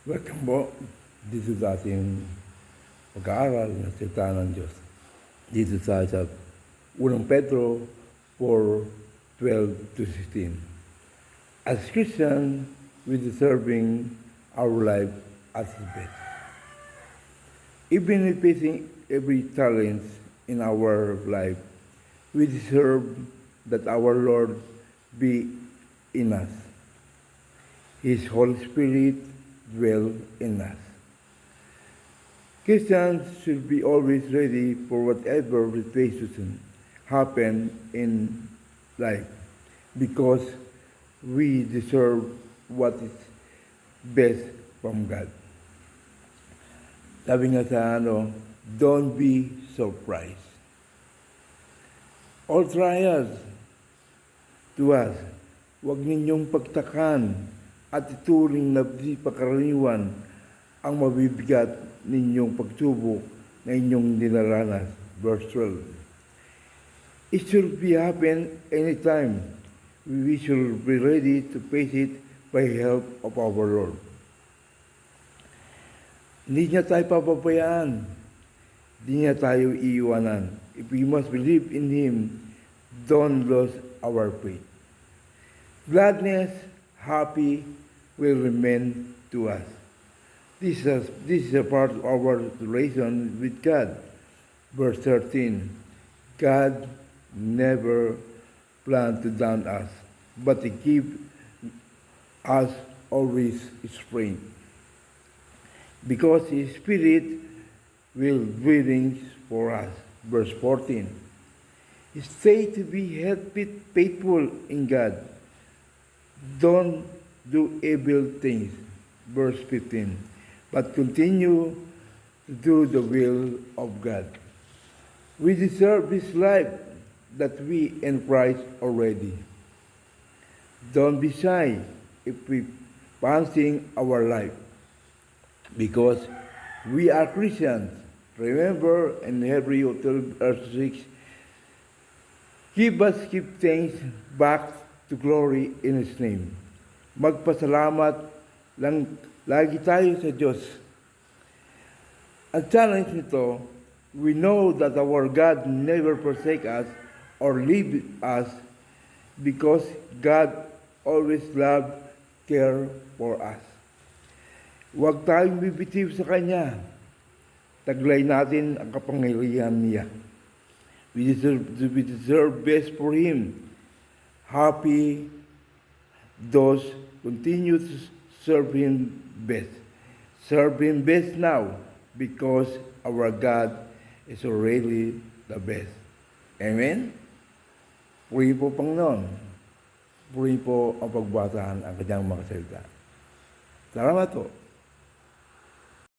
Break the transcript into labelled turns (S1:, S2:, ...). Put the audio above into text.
S1: Welcome po dito sa ating pag-aaral ng salita ng Diyos. Dito sa 1 Pedro 4:12-16. As Christians, we deserving our life as His best. Even facing every challenge in our life, we deserve that our Lord be in us. His Holy Spirit dwell in us. Christians should be always ready for whatever situation happen in life because we deserve what is best from God. Sabi nga sa don't be surprised. All trials to us, huwag ninyong pagtakan at ituring na di pagkaraniwan ang mabibigat ninyong pagsubok na inyong dinaranas. Verse 12. It should be happen anytime. We should be ready to face it by help of our Lord. Hindi niya tayo papabayaan. Hindi niya tayo iiwanan. If we must believe in Him, don't lose our faith. Gladness, happy will remain to us. This is a part of our relation with God. Verse 13, God never planned to damn us, but He give us always His strength. Because His Spirit will breathing for us. Verse 14, stay to be faithful in God. Don't do evil things. Verse 15. But continue to do the will of God. We deserve this life that we in Christ already. Don't be shy if we passing our life because we are Christians. Remember in Hebrews 12:6, give thanks back to glory in His name. Magpasalamat lang lagi tayo sa Diyos. Ang challenge nito, we know that our God never forsake us or leave us because God always love, care for us. Huwag tayong bibitiw sa Kanya. Taglay natin ang kapangyarihan niya. We deserve best for Him. Happy those continue to serve Him best. Serve Him best now because our God is already the best. Amen? Puri po Panginoon. Puri po ang pagbatahan ang kanyang mga salita. Salamat po.